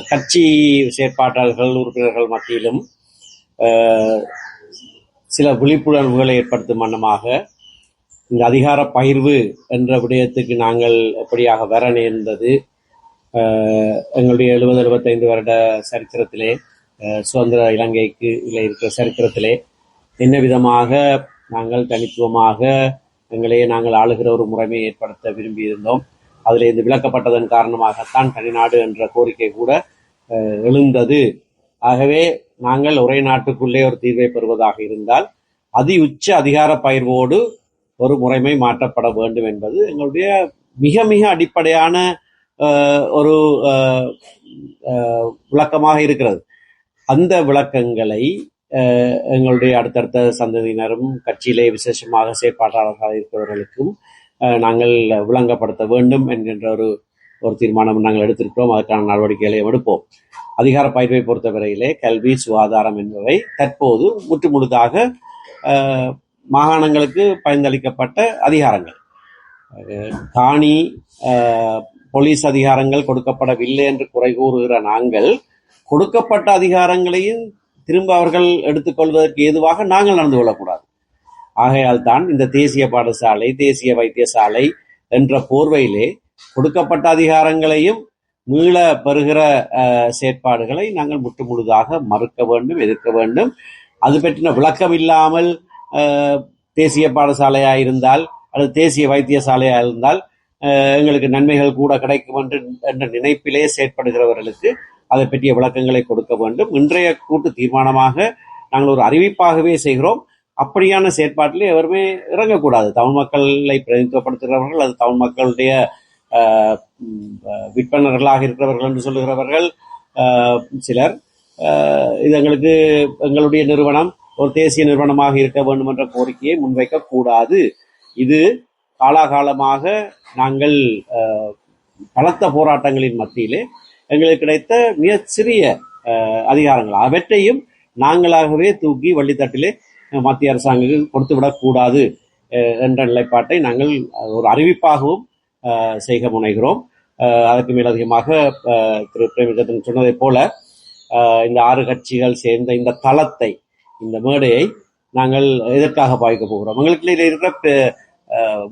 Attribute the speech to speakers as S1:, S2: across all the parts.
S1: கட்சி செயற்பாட்டாளர்கள் உறுப்பினர்கள் மத்தியிலும் சில விழிப்புணர்வுகளை ஏற்படுத்தும் வண்ணமாக இந்த அதிகார பகிர்வு என்ற விடயத்துக்கு நாங்கள் எப்படியாக வர நேர்ந்தது. எங்களுடைய 70-75 வருட சரித்திரத்திலே, சுதந்திர இலங்கைக்கு இருக்கிற சரித்திரத்திலே என்ன விதமாக நாங்கள் தனித்துவமாக எங்களையே நாங்கள் ஆளுகிற ஒரு முறைமையை ஏற்படுத்த விரும்பியிருந்தோம். அதில் இந்த விளக்கப்பட்டதன் காரணமாகத்தான் தனிநாடு என்ற கோரிக்கை கூட எழுந்தது. ஆகவே நாங்கள் ஒரே நாட்டுக்குள்ளே ஒரு தீர்வை பெறுவதாக இருந்தால் உச்ச அதிகார பகிர்வோடு ஒரு முறைமை மாற்றப்பட வேண்டும் என்பது எங்களுடைய மிக மிக அடிப்படையான ஒரு விளக்கமாக இருக்கிறது. அந்த விளக்கங்களை எங்களுடைய அடுத்தடுத்த சந்ததியினரும் கட்சியிலே விசேஷமாக செயற்பாட்டாளர்களாக இருக்கிறவர்களுக்கும் நாங்கள் விளங்கப்படுத்த வேண்டும் என்கின்ற ஒரு தீர்மானம் நாங்கள் எடுத்திருக்கிறோம். அதற்கான நடவடிக்கைகளை எடுப்போம். அதிகார பகிர்வை பொறுத்தவரையிலே கல்வி, சுகாதாரம் என்பவை தற்போது முற்றுமுழுதாக மாகாணங்களுக்கு பயந்தளிக்கப்பட்ட அதிகாரங்கள். காணி, போலீஸ் அதிகாரங்கள் கொடுக்கப்படவில்லை என்று குறை கூறுகிற நாங்கள் கொடுக்கப்பட்ட அதிகாரங்களையும் திரும்ப அவர்கள் எடுத்துக்கொள்வதற்கு ஏதுவாக நாங்கள் நடந்து கொள்ளக்கூடாது. ஆகையால் தான் இந்த தேசிய பாடசாலை, தேசிய வைத்தியசாலை என்ற போர்வையிலே கொடுக்கப்பட்ட அதிகாரங்களையும் மீள பெறுகிற செயற்பாடுகளை நாங்கள் முற்றுமுழுதாக மறுக்க வேண்டும், எதிர்க்க வேண்டும். அது பற்றின விளக்கம் இல்லாமல் தேசிய பாடசாலையாக இருந்தால் அல்லது தேசிய வைத்தியசாலையாக இருந்தால் எங்களுக்கு நன்மைகள் கூட கிடைக்கும் என்ற நினைப்பிலே செயற்படுகிறவர்களுக்கு அதை பற்றிய விளக்கங்களை கொடுக்க வேண்டும். இன்றைய கூட்டு தீர்மானமாக நாங்கள் ஒரு அறிவிப்பாகவே செய்கிறோம். அப்படியான செயற்பாட்டிலே எவருமே இறங்கக்கூடாது. தமிழ் மக்களை பிரதிநிதித்துவப்படுத்துகிறவர்கள், அது தமிழ் மக்களுடைய விற்பனர்களாக இருக்கிறவர்கள் என்று சொல்லுகிறவர்கள் சிலர், இது எங்களுடைய நிறுவனம் ஒரு தேசிய நிறுவனமாக இருக்க வேண்டும் என்ற கோரிக்கையை முன்வைக்கக்கூடாது. இது காலாகாலமாக நாங்கள் பலத்த போராட்டங்களின் மத்தியிலே எங்களுக்கு கிடைத்த மிக சிறிய அதிகாரங்கள், அவற்றையும் நாங்களாகவே தூக்கி வள்ளித்தட்டிலே மத்திய அரசாங்கங்கள் கொடுத்துவிடக்கூடாது என்ற நிலைப்பாட்டை நாங்கள் ஒரு அறிவிப்பாகவும் செய்க முனைகிறோம். அதற்கு மேலதிகமாக திரு பிரேமச்சந்திரன் சொன்னதைப் போல இந்த 6 கட்சிகள் சேர்ந்த இந்த தளத்தை, இந்த மேடையை நாங்கள் எதற்காக பாவிக்கப் போகிறோம்? எங்களுக்கு இருக்கிற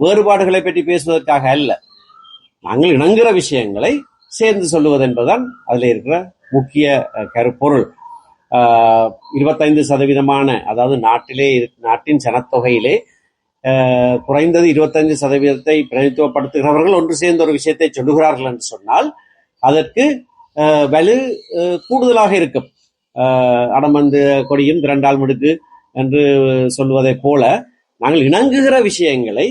S1: வேறுபாடுகளை பற்றி பேசுவதற்காக அல்ல, நாங்கள் இணங்குகிற விஷயங்களை சேர்ந்து சொல்லுவது என்பதுதான் அதில் இருக்கிற முக்கிய கருப்பொருள். 25% அதாவது நாட்டின் சனத்தொகையிலே குறைந்தது 25% பிரதித்துவப்படுத்துகிறவர்கள் ஒன்று சேர்ந்த ஒரு விஷயத்தை சொல்லுகிறார்கள் என்று சொன்னால் அதற்கு வலு கூடுதலாக இருக்கும். அடமந்து கொடியும் திரண்டால் முடுக்கு என்று சொல்வதைப் போல நாங்கள் இணங்குகிற விஷயங்களை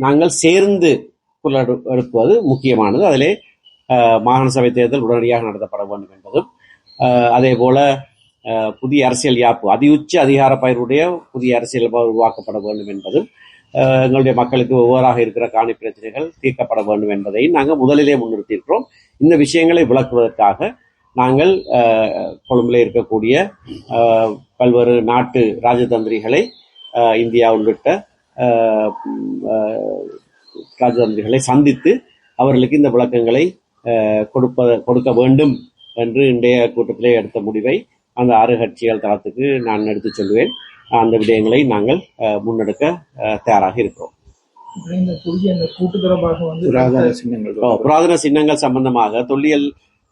S1: நாங்கள் சேர்ந்து எடுப்பது முக்கியமானது. அதிலே மாகாண சபை தேர்தல் உடனடியாக நடத்தப்பட வேண்டும் என்பதும், அதே போல புதிய அரசியல் யாப்பு, உச்ச அதிகார பகிர்வுடைய புதிய அரசியல் உருவாக்கப்பட வேண்டும் என்பதும், எங்களுடைய மக்களுக்கு ஒவ்வொருவராக இருக்கிற காணி பிரச்சனைகள் தீர்க்கப்பட வேண்டும் என்பதை நாங்கள் முதலிலே முன்னிறுத்தியிருக்கிறோம். இந்த விஷயங்களை விளக்குவதற்காக நாங்கள் கொழும்பிலே இருக்கக்கூடிய பல்வேறு நாட்டு ராஜதந்திரிகளை, இந்தியா உள்ளிட்ட ராஜதந்திரிகளை சந்தித்து அவர்களுக்கு இந்த விளக்கங்களை கொடுக்க வேண்டும் என்று இன்றைய கூட்டத்திலே எடுத்த முடிவை அந்த 6 கட்சிகள் தளத்துக்கு நான் எடுத்துச் சொல்லுவேன். அந்த விடயங்களை நாங்கள் முன்னெடுக்க தயாராக இருக்கிறோம். புராதன சின்னங்கள் சம்பந்தமாக தொல்லியல்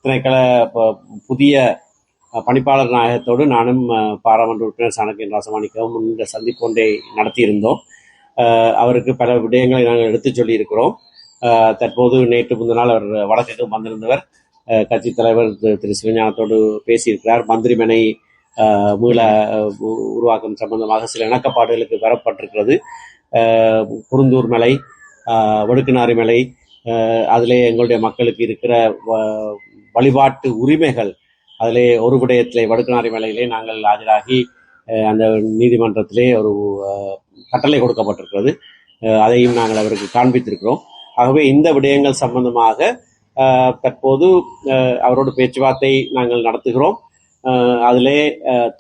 S1: திணைக்கள புதிய பணிப்பாளர் நாயகத்தோடு நானும் பாராளுமன்ற உறுப்பினர் சாணக்கியன் ராசமாணிக்கவும் இந்த சந்திப்பு ஒன்றை நடத்தியிருந்தோம். அவருக்கு பல விடயங்களை நாங்கள் எடுத்துச் சொல்லியிருக்கிறோம். தற்போது நேற்று முந்தினால் அவர் வடக்குக்கு வந்திருந்தவர் கட்சி தலைவர் திரு சிவஞானத்தோடு பேசியிருக்கிறார். மந்திரிமனை மீள உருவாக்கம் சம்பந்தமாக சில இணக்கப்பாடுகளுக்கு வரப்பட்டிருக்கிறது. குருந்தூர் மலை, வடுக்குநாரி மலை, அதிலே எங்களுடைய மக்களுக்கு இருக்கிற வழிபாட்டு உரிமைகள், அதிலே ஒரு விடயத்திலே வடுக்குநாரி மலையிலே நாங்கள் ஆஜராகி அந்த நீதிமன்றத்திலே ஒரு கட்டளை கொடுக்கப்பட்டிருக்கிறது. அதையும் நாங்கள் அவருக்கு காண்பித்திருக்கிறோம். ஆகவே இந்த விடயங்கள் சம்பந்தமாக தற்போது அவரோடு பேச்சுவார்த்தை நாங்கள் நடத்துகிறோம். அதிலே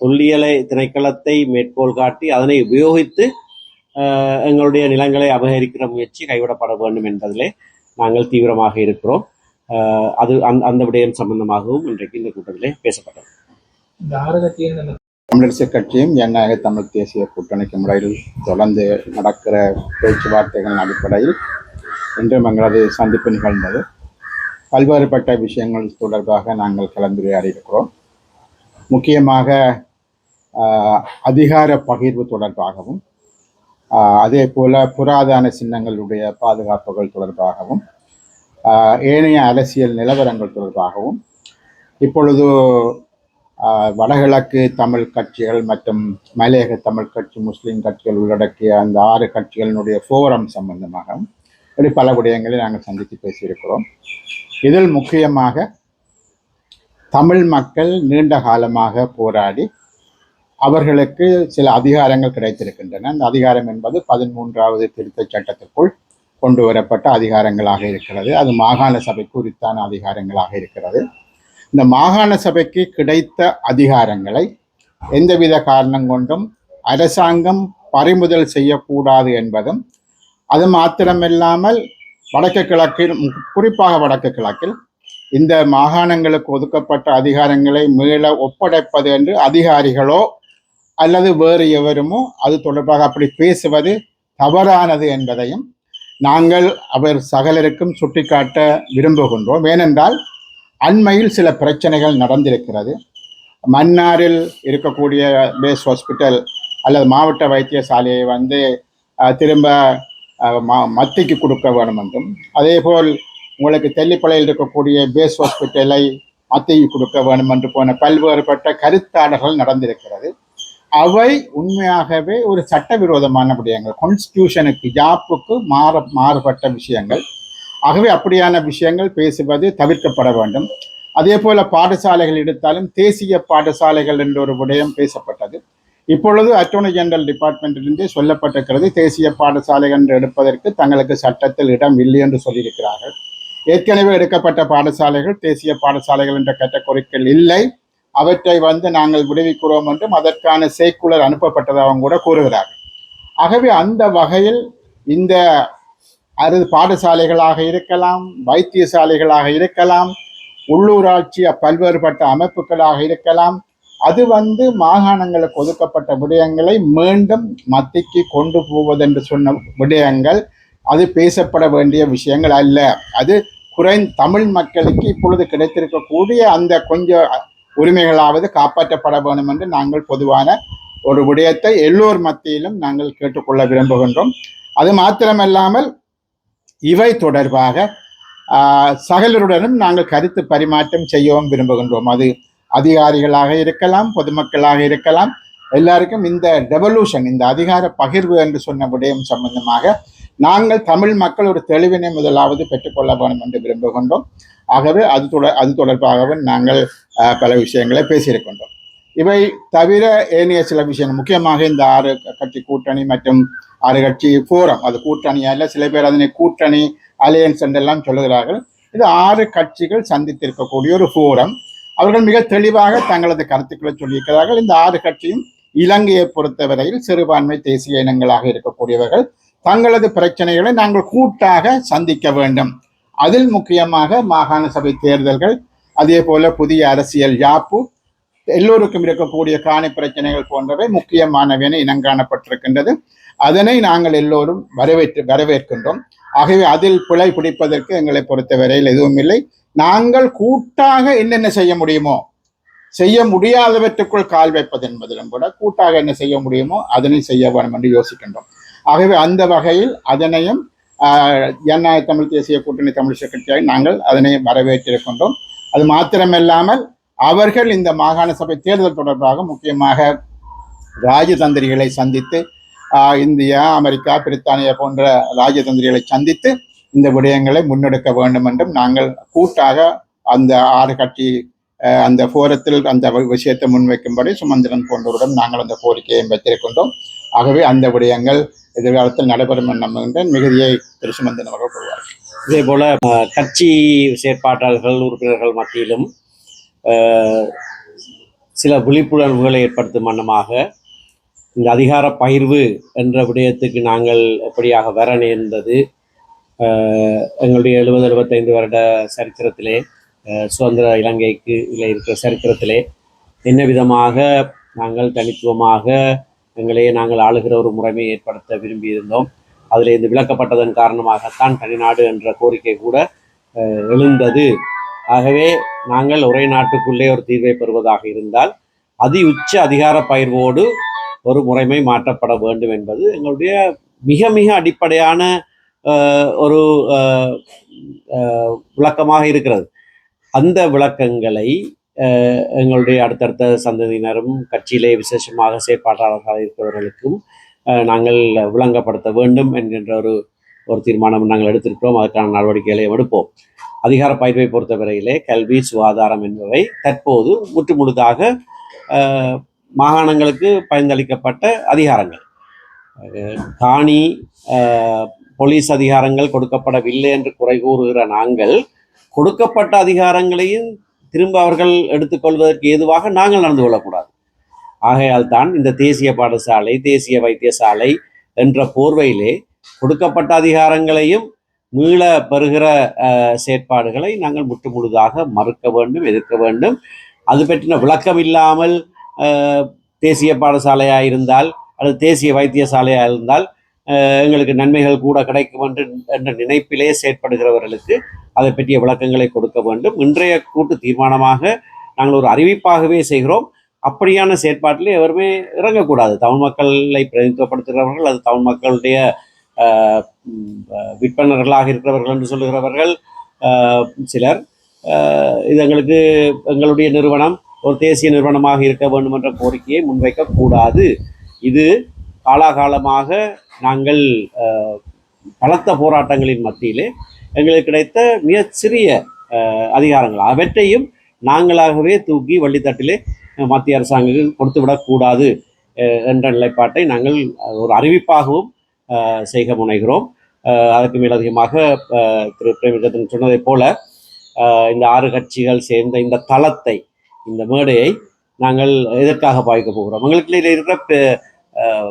S1: தொல்லியலை திணைக்களத்தை மேற்கோள் காட்டி அதனை உபயோகித்து எங்களுடைய நிலங்களை அபகரிக்கிற முயற்சி கைவிடப்பட வேண்டும் என்பதிலே நாங்கள் தீவிரமாக இருக்கிறோம். அது அந்த விடயம் சம்பந்தமாகவும் இன்றைக்கு இந்த கூட்டத்திலே பேசப்பட்டது.
S2: தமிழரசு கட்சியும் ஜனநாயக தமிழ் தேசிய கூட்டணிக்கு முறையில் தொடர்ந்து நடக்கிற பேச்சுவார்த்தைகளின் அடிப்படையில் இன்றும் எங்களது சந்திப்பு நிகழ்ந்தது. பல்வேறுபட்ட விஷயங்கள் தொடர்பாக நாங்கள் கலந்துரையாடி இருக்கிறோம். முக்கியமாக அதிகார பகிர்வு தொடர்பாகவும் அதே போல புராதன சின்னங்களுடைய பாதுகாப்புகள் தொடர்பாகவும் ஏனைய அரசியல் நிலவரங்கள் தொடர்பாகவும் இப்பொழுது வடகிழக்கு தமிழ் கட்சிகள் மற்றும் மலையக தமிழ் கட்சி முஸ்லீம் கட்சிகள் உள்ளடக்கிய அந்த 6 கட்சிகளினுடைய ஃபோரம் சம்பந்தமாக இப்படி பல விடயங்களை நாங்கள் சந்தித்து பேசியிருக்கிறோம். இதில் முக்கியமாக தமிழ் மக்கள் நீண்ட காலமாக போராடி அவர்களுக்கு சில அதிகாரங்கள் கிடைத்திருக்கின்றன. அந்த அதிகாரம் என்பது 13வது திருத்தச் சட்டத்திற்குள் கொண்டு வரப்பட்ட அதிகாரங்களாக இருக்கிறது. அது மாகாண சபைக்கு உரித்தான அதிகாரங்களாக இருக்கிறது. இந்த மாகாண சபைக்கு கிடைத்த அதிகாரங்களை எந்தவித காரணம் கொண்டும் அரசாங்கம் பறிமுதல் செய்யக்கூடாது என்பதும், அது மாத்திரமில்லாமல் வடக்கு கிழக்கில், குறிப்பாக வடக்கு கிழக்கில் இந்த மாகாணங்களுக்கு ஒதுக்கப்பட்ட அதிகாரங்களை மீள ஒப்படைப்பது என்று அதிகாரிகளோ அல்லது வேறு எவருமோ அது தொடர்பாக அப்படி பேசுவது தவறானது என்பதையும் நாங்கள் அவர் சகலருக்கும் சுட்டிக்காட்ட விரும்புகின்றோம். ஏனென்றால் அண்மையில் சில பிரச்சனைகள் நடந்திருக்கிறது. மன்னாரில் இருக்கக்கூடிய பேஸ் ஹாஸ்பிட்டல் அல்லது மாவட்ட வைத்தியசாலையை திரும்ப மத்திக்கு கொடுக்க வேண்டும் என்றும், அதேபோல் உங்களுக்கு தெல்லிப்பளையில் இருக்கக்கூடிய பேஸ் ஹாஸ்பிட்டலை மத்திக்கு கொடுக்க வேண்டும் என்று போன பல்வேறுபட்ட கருத்தாடல்கள் நடந்திருக்கிறது. அவை உண்மையாகவே ஒரு சட்டவிரோதமான விடயங்கள், கான்ஸ்டிடியூஷனுக்கு ஜாப்புக்கு மாறுபட்ட விஷயங்கள். ஆகவே அப்படியான விஷயங்கள் பேசுவது தவிர்க்கப்பட வேண்டும். அதே போல பாடசாலைகள் எடுத்தாலும் தேசிய பாடசாலைகள் என்ற ஒரு விடயம் பேசப்பட்டது. இப்பொழுது அட்டர்னி ஜெனரல் டிபார்ட்மெண்ட்டிலிருந்தே சொல்லப்பட்டிருக்கிறது, தேசிய பாடசாலைகள் என்று எடுப்பதற்கு தங்களுக்கு சட்டத்தில் இடம் இல்லை என்று சொல்லியிருக்கிறார்கள். ஏற்கனவே எடுக்கப்பட்ட பாடசாலைகள் தேசிய பாடசாலைகள் என்ற கேட்டகோரிகள் இல்லை, அவற்றை நாங்கள் விடுவிக்கிறோம் என்றும் அதற்கான சர்க்குலர் அனுப்பப்பட்டதாகவும் கூட கூறுகிறார்கள். ஆகவே அந்த வகையில் இந்த பாடசாலைகளாக இருக்கலாம், வைத்தியசாலைகளாக இருக்கலாம், உள்ளூராட்சி பல்வேறுபட்ட அமைப்புகளாக இருக்கலாம், அது மாகாணங்களுக்கு ஒதுக்கப்பட்ட விடயங்களை மீண்டும் மத்திக்கு கொண்டு போவதென்று சொன்ன விடயங்கள் அது பேசப்பட வேண்டிய விஷயங்கள் அல்ல. அது தமிழ் மக்களுக்கு இப்பொழுது கிடைத்திருக்கக்கூடிய அந்த கொஞ்சம் உரிமைகளாவது காப்பாற்றப்பட வேண்டும் என்று நாங்கள் பொதுவான ஒரு விடயத்தை எல்லோர் மத்தியிலும் நாங்கள் கேட்டுக்கொள்ள விரும்புகின்றோம். அது மாத்திரமல்லாமல் இவை தொடர்பாக சகலருடனும் நாங்கள் கருத்து பரிமாற்றம் செய்யவும் விரும்புகின்றோம். அது அதிகாரிகளாக இருக்கலாம், பொதுமக்களாக இருக்கலாம், எல்லாருக்கும் இந்த டெவல்யூஷன், இந்த அதிகார பகிர்வு என்று சொன்ன விடயம் சம்பந்தமாக நாங்கள் தமிழ் மக்கள் ஒரு தெளிவினை முதலாவது பெற்றுக்கொள்ள வேண்டும் என்று விரும்புகின்றோம். ஆகவே அது தொடர்பாகவும் நாங்கள் பல விஷயங்களை பேசியிருக்கின்றோம். இவை தவிர ஏனைய சில விஷயங்கள், முக்கியமாக இந்த 6 கட்சி கூட்டணி மற்றும் 6 கட்சி ஃபோரம், அது கூட்டணி அல்ல, சில பேர் அதனை கூட்டணி அலையன்ஸ் என்றெல்லாம் சொல்லுகிறார்கள். இது 6 கட்சிகள் சந்தித்திருக்கக்கூடிய ஒரு ஃபோரம். அவர்கள் மிக தெளிவாக தங்களது கருத்துக்களை சொல்லியிருக்கிறார்கள். இந்த 6 கட்சியும் இலங்கையை பொறுத்தவரையில் சிறுபான்மை தேசிய இனங்களாக இருக்கக்கூடியவர்கள், தங்களது பிரச்சனைகளை நாங்கள் கூட்டாக சந்திக்க வேண்டும். அதில் முக்கியமாக மாகாண சபை தேர்தல்கள், அதே போல புதிய அரசியல் யாப்பு, எல்லோருக்கும் இருக்கக்கூடிய காணி பிரச்சனைகள் போன்றவை முக்கியமானவென இனங்காணப்பட்டிருக்கின்றது. அதனை நாங்கள் எல்லோரும் வரவேற்கின்றோம். ஆகவே அதில் பிழை பிடிப்பதற்கு எங்களை பொறுத்தவரையில் எதுவும் இல்லை. நாங்கள் கூட்டாக என்னென்ன செய்ய முடியுமோ, செய்ய முடியாதவற்றுக்குள் கால் வைப்பது என்பதிலும் கூட கூட்டாக என்ன செய்ய முடியுமோ அதனை செய்ய வேண்டும் என்று யோசிக்கின்றோம். ஆகவே அந்த வகையில் அதனையும் ஜனநாயக தமிழ் தேசிய கூட்டணி தமிழ் கட்சியாக நாங்கள் அதனை வரவேற்றிருக்கின்றோம். அது மாத்திரமில்லாமல் அவர்கள் இந்த மாகாண சபை தேர்தல் தொடர்பாக முக்கியமாக ராஜதந்திரிகளை சந்தித்து, இந்தியா, அமெரிக்கா, பிரித்தானியா போன்ற ராஜதந்திரிகளை சந்தித்து இந்த விடயங்களை முன்னெடுக்க வேண்டும் என்றும் நாங்கள் கூட்டாக அந்த 6 கட்சி அந்த போரத்தில் அந்த விஷயத்தை முன்வைக்கும்படி சுமந்திரன் போன்றவருடன் நாங்கள் அந்த கோரிக்கையை வைத்திருக்கின்றோம். ஆகவே அந்த விடயங்கள் எதிர்காலத்தில் நடைபெறும் நம்புகின்ற மிகுதியை திரு சுமந்திரன் அவர்கள் கூறுவார்.
S1: இதே போல கட்சி செயற்பாட்டாளர்கள் உறுப்பினர்கள் மத்தியிலும் சில விழிப்புணர்வுகளை ஏற்படுத்தும் வண்ணமாக இந்த அதிகார பகிர்வு என்ற விடயத்துக்கு நாங்கள் எப்படியாக வர நேர்ந்தது, எங்களுடைய 70-75 வருட சரித்திரத்திலே, சுதந்திர இலங்கைக்கு இருக்கிற சரித்திரத்திலே என்ன விதமாக நாங்கள் தனித்துவமாக எங்களையே நாங்கள் ஆளுகிற ஒரு முறைமையை ஏற்படுத்த விரும்பியிருந்தோம். அதில் இது விளக்கப்பட்டதன் காரணமாகத்தான் தனிநாடு என்ற கோரிக்கை கூட எழுந்தது. ஆகவே நாங்கள் ஒரே நாட்டுக்குள்ளே ஒரு தீர்வை பெறுவதாக இருந்தால் அதி உச்ச அதிகார பகிர்வோடு ஒரு முறைமை மாற்றப்பட வேண்டும் என்பது எங்களுடைய மிக மிக அடிப்படையான ஒரு விளக்கமாக இருக்கிறது. அந்த விளக்கங்களை எங்களுடைய அடுத்தடுத்த சந்ததியினரும் கட்சியிலே விசேஷமாக செயற்பாட்டாளர்களாக இருக்கிறவர்களுக்கும் நாங்கள் விளங்கப்படுத்த வேண்டும் என்கின்ற ஒரு தீர்மானம் நாங்கள் எடுத்திருக்கிறோம். அதற்கான நடவடிக்கைகளை எடுப்போம். அதிகார பயிர்வை பொறுத்தவரையிலே கல்வி, சுகாதாரம் என்பவை தற்போது முற்றுமுழுதாக மாகாணங்களுக்கு பயந்தளிக்கப்பட்ட அதிகாரங்கள். காணி, போலீஸ் அதிகாரங்கள் கொடுக்கப்படவில்லை என்று குறை கூறுகிற நாங்கள் கொடுக்கப்பட்ட அதிகாரங்களையும் திரும்ப அவர்கள் எடுத்துக்கொள்வதற்கு ஏதுவாக நாங்கள் நடந்து கொள்ளக்கூடாது. ஆகையால் தான் இந்த தேசிய பாடசாலை, தேசிய வைத்தியசாலை என்ற போர்வையிலே கொடுக்கப்பட்ட அதிகாரங்களையும் மீள பெறுகிற செயற்பாடுகளை நாங்கள் முற்றுமுழுதாக மறுக்க வேண்டும், எதிர்க்க வேண்டும். அது பற்றின விளக்கம் இல்லாமல் தேசிய பாடசாலையாக இருந்தால் அல்லது தேசிய வைத்தியசாலையாக இருந்தால் எங்களுக்கு நன்மைகள் கூட கிடைக்கும் என்ற நினைப்பிலே செயற்படுகிறவர்களுக்கு அதை பற்றிய விளக்கங்களை கொடுக்க வேண்டும். இன்றைய கூட்டு தீர்மானமாக நாங்கள் ஒரு அறிவிப்பாகவே செய்கிறோம். அப்படியான செயற்பாட்டில் எவருமே இறங்கக்கூடாது. தமிழ் மக்களை பிரதிநிதித்துவப்படுத்துகிறவர்கள், அது தமிழ் மக்களுடைய விற்பனர்களாக இருக்கிறவர்கள் என்று சொல்லுகிறவர்கள் சிலர், இது எங்களுடைய நிறுவனம் ஒரு தேசிய நிறுவனமாக இருக்க வேண்டும் என்ற கோரிக்கையை முன்வைக்கக்கூடாது. இது காலாகாலமாக நாங்கள் பலத்த போராட்டங்களின் மத்தியிலே எங்களுக்கு கிடைத்த மிகச்சிறிய அதிகாரங்கள், அவற்றையும் நாங்களாகவே தூக்கி வள்ளித்தட்டிலே மத்திய அரசாங்கங்கள் கொடுத்துவிடக்கூடாது என்ற நிலைப்பாட்டை நாங்கள் ஒரு அறிவிப்பாகவும் செய்க முனைகிறோம். அதற்கு மேலதிகமாக திரு பிரேமச்சந்திரன் சொன்னதைப் போல இந்த 6 கட்சிகள் சேர்ந்த இந்த தளத்தை, இந்த மேடையை நாங்கள் எதற்காக பாய்க்க போகிறோம்? எங்களுக்கு இருக்கிற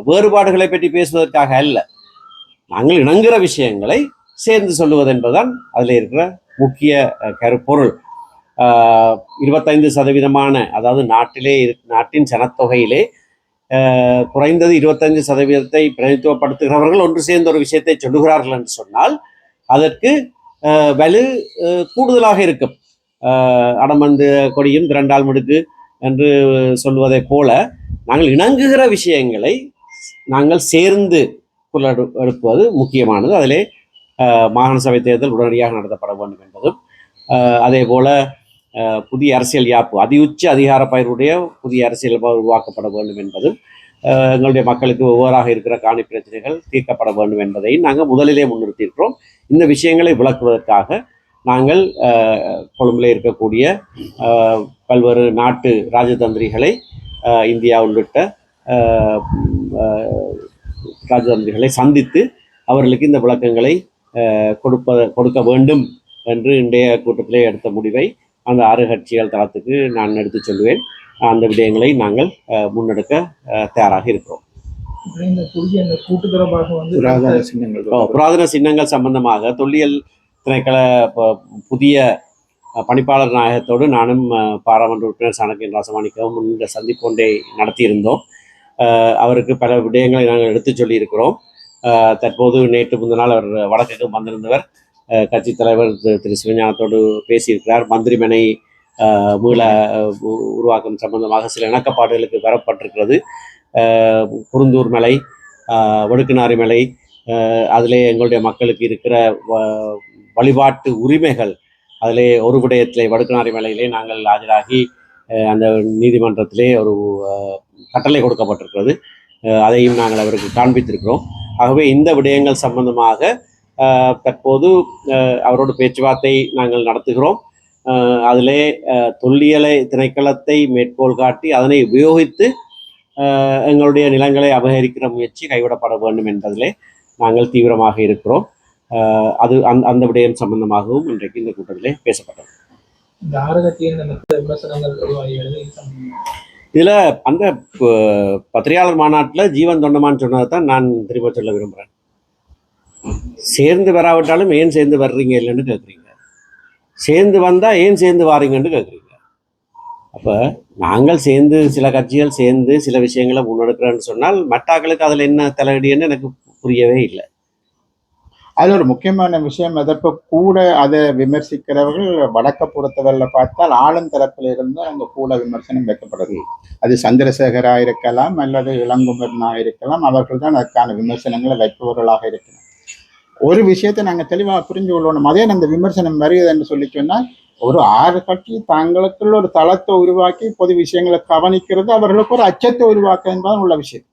S1: வேறுபாடுகளை பற்றி பேசுவதற்காக அல்ல, நாங்கள் இணங்குகிற விஷயங்களை சேர்ந்து சொல்லுவது என்பதுதான் அதில் இருக்கிற முக்கிய கருப்பொருள். 25% அதாவது நாட்டின் சனத்தொகையிலே குறைந்தது 25% பிரதித்துவப்படுத்துகிறவர்கள் ஒன்று சேர்ந்த ஒரு விஷயத்தை சொல்லுகிறார்கள் என்று சொன்னால் அதற்கு வலு கூடுதலாக இருக்கும். அடமந்து கொடியும் திரண்டால் முடுக்கு என்று சொல்வதைப் போல நாங்கள் இணங்குகிற விஷயங்களை நாங்கள் சேர்ந்து எழுப்புவது முக்கியமானது. அதிலே மாகாண சபை தேர்தல் உடனடியாக நடத்தப்பட வேண்டும் என்பதும், அதே போல புதிய அரசியல் யாப்பு, அதிஉச்ச அதிகார பயிர்வுடைய புதிய அரசியல் உருவாக்கப்பட வேண்டும் என்பதும், எங்களுடைய மக்களுக்கு ஒவ்வொருவராக இருக்கிற காணி பிரச்சனைகள் தீர்க்கப்பட வேண்டும் என்பதை நாங்கள் முதலிலே முன்னிறுத்தியிருக்கிறோம். இந்த விஷயங்களை விளக்குவதற்காக நாங்கள் கொழும்பில் இருக்கக்கூடிய பல்வேறு நாட்டு ராஜதந்திரிகளை, இந்தியா உள்ளிட்ட ராஜதந்திரிகளை சந்தித்து அவர்களுக்கு இந்த விளக்கங்களை கொடுக்க வேண்டும் என்று இன்றைய கூட்டத்திலே எடுத்த முடிவை அந்த 6 கட்சிகள் தளத்துக்கு நான் எடுத்து சொல்லுவேன். அந்த விடயங்களை நாங்கள் முன்னெடுக்க தயாராக இருக்கிறோம். புராதன சின்னங்கள் சம்பந்தமாக தொல்லியல் திணைக்கள புதிய பணிப்பாளர் நாயகத்தோடு நானும் பாராளுமன்ற உறுப்பினர் சாணக்கியன் ராசமாணிக்கவும் இந்த சந்திப்பு ஒன்றை நடத்தியிருந்தோம். அவருக்கு பல விடயங்களை நாங்கள் எடுத்து சொல்லியிருக்கிறோம். தற்போது நேற்று முந்தினால் அவர் வடக்குக்கு வந்திருந்தவர் கட்சி தலைவர் திரு சிவஞானத்தோடு பேசியிருக்கிறார். மந்திரிமனை மீள உருவாக்கம் சம்பந்தமாக சில இணக்கப்பாடுகளுக்கு வரப்பட்டிருக்கிறது. குருந்தூர் மலை, வடுக்குநாரி மலை, அதிலே எங்களுடைய மக்களுக்கு இருக்கிற வழிபாட்டு உரிமைகள், அதிலே ஒரு விடயத்திலே வடுக்குநாரி மலையிலே நாங்கள் ஆஜராகி அந்த நீதிமன்றத்திலே ஒரு கட்டளை கொடுக்கப்பட்டிருக்கிறது. அதையும் நாங்கள் அவருக்கு காண்பித்திருக்கிறோம். ஆகவே இந்த விடயங்கள் சம்பந்தமாக தற்போது அவரோடு பேச்சுவார்த்தை நாங்கள் நடத்துகிறோம். அதிலே தொல்லியலை திணைக்களத்தை மேற்கோள் காட்டி அதனை உபயோகித்து எங்களுடைய நிலங்களை அபகரிக்கிற முயற்சி கைவிடப்பட வேண்டும் என்பதிலே நாங்கள் தீவிரமாக இருக்கிறோம். அது அந்த விடயம் சம்பந்தமாகவும் இன்றைக்கு இந்த கூட்டத்திலே பேசப்பட்டது. இதில் அந்த பத்திரிகையாளர் மாநாட்டில் ஜீவன் தொண்டமான்னு சொன்னதை தான் நான் திரும்ப சொல்ல விரும்புகிறேன். சேர்ந்து வராவிட்டாலும் ஏன் சேர்ந்து வர்றீங்க இல்லைன்னு கேட்குறீங்க, சேர்ந்து வந்தால் ஏன் சேர்ந்து வாரீங்கன்னு கேட்குறீங்க. அப்போ நாங்கள் சேர்ந்து சில கட்சிகள் சேர்ந்து சில விஷயங்களை முன்னெடுக்கிறேன்னு சொன்னால் மற்றாக்களுக்கு அதில் என்ன தலையடின்னு எனக்கு புரியவே இல்லை.
S2: அது ஒரு முக்கியமான விஷயம். அதற்கு கூட அதை விமர்சிக்கிறவர்கள் வடக்க பொறுத்தவரையில் பார்த்தால் ஆளும் தரப்பில் இருந்து அந்த கூட விமர்சனம் வைக்கப்படுது. அது சந்திரசேகராக இருக்கலாம் அல்லது இளங்குமரனாக இருக்கலாம். அவர்கள் தான் அதற்கான விமர்சனங்களை வைப்பவர்களாக இருக்கணும். ஒரு விஷயத்தை நாங்கள் தெளிவாக புரிஞ்சு கொள்ளணும். அதே அந்த விமர்சனம் வருகிறது என்று சொல்லி சொன்னால் ஒரு 6 கட்சி தங்களுக்குள்ள ஒரு தளத்தை உருவாக்கி பொது விஷயங்களை கவனிக்கிறது அவர்களுக்கு ஒரு அச்சத்தை உருவாக்க என்பதுதான் உள்ள விஷயம்.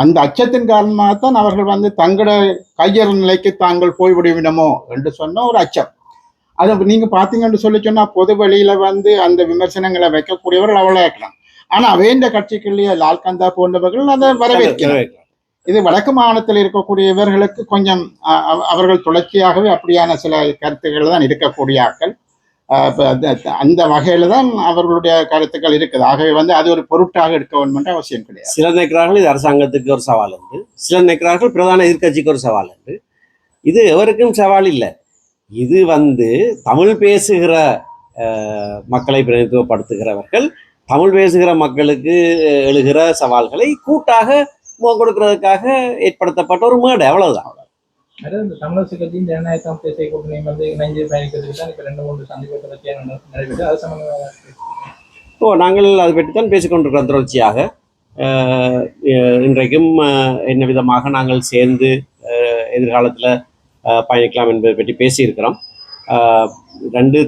S2: அந்த அச்சத்தின் காரணமாகத்தான் அவர்கள் தங்களோட கையறு நிலைக்கு தாங்கள் போய்விடுவிடமோ என்று சொன்ன ஒரு அச்சம். அதை நீங்க பாத்தீங்கன்னு சொல்லி சொன்னா பொது வழியில அந்த விமர்சனங்களை வைக்கக்கூடியவர்கள் அவ்வளோ இருக்கலாம். ஆனா அவேண்ட கட்சிக்குள்ளேயே லால்கந்தா போன்றவர்கள் அதை வரவேற்கிறார். இது வடக்கு மாகாணத்தில் இருக்கக்கூடிய இவர்களுக்கு கொஞ்சம் அவர்கள் தொடர்ச்சியாகவே அப்படியான சில கருத்துக்கள் தான் இருக்கக்கூடிய ஆட்கள். அந்த வகையில தான் அவர்களுடைய கருத்துக்கள் இருக்குது. ஆகவே அது ஒரு பொருட்டாக எடுக்க வேண்டும் என்ற அவசியம் கிடையாது.
S1: சிலர் நினைக்கிறார்கள் இது அரசாங்கத்துக்கு ஒரு சவால் உண்டு, சிலர் நினைக்கிறார்கள் பிரதான எதிர்கட்சிக்கு ஒரு சவால் உண்டு. இது எவருக்கும் சவால் இல்லை. இது தமிழ் பேசுகிற மக்களை பிரதிநிதித்துவப்படுத்துகிறவர்கள் தமிழ் பேசுகிற மக்களுக்கு எழுகிற சவால்களை கூட்டாக முகம் கொடுக்கறதுக்காக ஏற்படுத்தப்பட்ட ஒரு மேடை, அவ்வளவுதான்.
S3: இந்த தமிழரசு கட்சியின் ஜனநாயக தேசிய கூட்டணி இணைஞ்சு பயணிக்கிறதுக்கு தான் இப்போ 2-3 சந்திப்பு தொடர்ச்சியாக நடைபெற்று அது சம்பந்தமாக
S1: நாங்கள் அதை பற்றி தான் பேசிக்கொண்டிருக்கிறோம் தொடர்ச்சியாக. இன்றைக்கும் என்ன விதமாக நாங்கள் சேர்ந்து எதிர்காலத்தில் பயணிக்கலாம் என்பதை பற்றி பேசியிருக்கிறோம். 2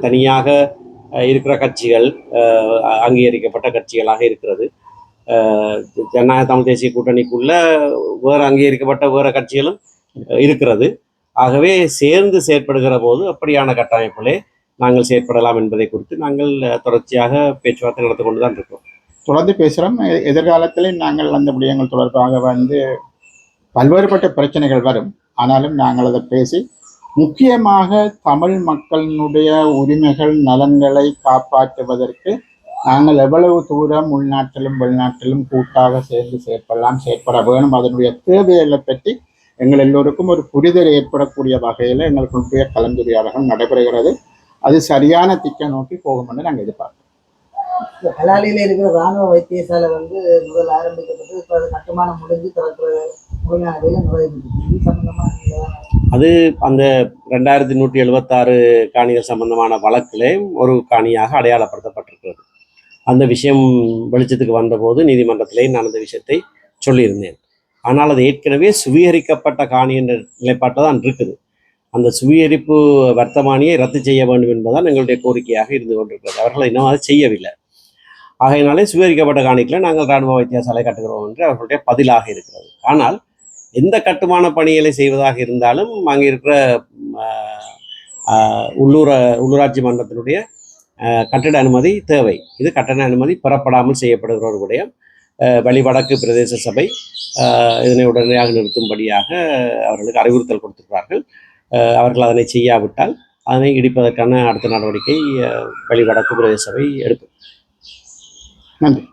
S1: தனியாக இருக்கிற கட்சிகள் அங்கீகரிக்கப்பட்ட கட்சிகளாக இருக்கிறது. ஜனநாயக தமிழ் தேசிய கூட்டணிக்குள்ள வேறு அங்கீகரிக்கப்பட்ட வேறு கட்சிகளும் இருக்கிறது. ஆகவே சேர்ந்து செயற்படுகிற போது அப்படியான கட்டமைப்பிலே நாங்கள் செயற்படலாம் என்பதை குறித்து நாங்கள் தொடர்ச்சியாக பேச்சுவார்த்தை நடத்தி கொண்டு தான் இருக்கிறோம்.
S2: தொடர்ந்து பேசுகிறோம். எதிர்காலத்தில் நாங்கள் அந்த விடயங்கள் தொடர்பாக பல்வேறுபட்ட பிரச்சனைகள் வரும். ஆனாலும் நாங்கள் அதை பேசி முக்கியமாக தமிழ் மக்களினுடைய உரிமைகள் நலன்களை காப்பாற்றுவதற்கு நாங்கள் எவ்வளவு தூரம் உள்நாட்டிலும் வெளிநாட்டிலும் கூட்டாக சேர்ந்து செயற்பட வேணும். அதனுடைய தேவைகளை பற்றி எங்கள் எல்லோருக்கும் ஒரு புரிதல் ஏற்படக்கூடிய வகையில் எங்களுக்குடைய கலந்துரையாடல்கள் நடைபெறுகிறது. அது சரியான திக்கை நோக்கி போகும் என்று நாங்கள் எதிர்பார்க்கிறோம்.
S4: கலாலியில் இருக்கிற இராணுவ வைத்தியசாலை முதல் ஆரம்பிக்கப்பட்டு இப்போ அது கட்டுமானம் முடிஞ்சு முழுமையான வேலை நுழைவு சம்பந்தமாக
S1: அது அந்த 2176 காணிகள் சம்பந்தமான வழக்கிலே ஒரு காணியாக அடையாளப்படுத்தப்பட்டிருக்கிறது. அந்த விஷயம் வெளிச்சத்துக்கு வந்தபோது நீதிமன்றத்திலே நான் அந்த விஷயத்தை சொல்லியிருந்தேன். ஆனால் அது ஏற்கனவே சுவீகரிக்கப்பட்ட காணி என்ற நிலைப்பாட்டை தான் இருக்குது. அந்த சுவீகரிப்பு வர்த்தமானியை ரத்து செய்ய வேண்டும் என்பதுதான் எங்களுடைய கோரிக்கையாக இருந்து கொண்டிருக்கிறது. அவர்கள் இன்னும் அதை செய்யவில்லை. ஆகையினாலே சுவீகரிக்கப்பட்ட காணிகளை நாங்கள் இராணுவ வைத்தியசாலை கட்டுகிறோம் என்று அவர்களுடைய பதிலாக இருக்கிறது. ஆனால் எந்த கட்டுமான பணிகளை செய்வதாக இருந்தாலும் அங்கே இருக்கிற உள்ளூராட்சி மன்றத்தினுடைய கட்டிட அனுமதி தேவை. இது கட்டண அனுமதி பெறப்படாமல் செய்யப்படுகிற ஒரு விடயம். வடக்கு பிரதேச சபை இதனை உடனடியாக நிறுத்தும்படியாக அவர்களுக்கு அறிவுறுத்தல் கொடுத்திருக்கிறார்கள். அவர்கள் அதனை செய்யாவிட்டால் அதனை இடிப்பதற்கான அடுத்த நடவடிக்கை வடக்கு பிரதேச சபை எடுக்கும்.
S2: நன்றி.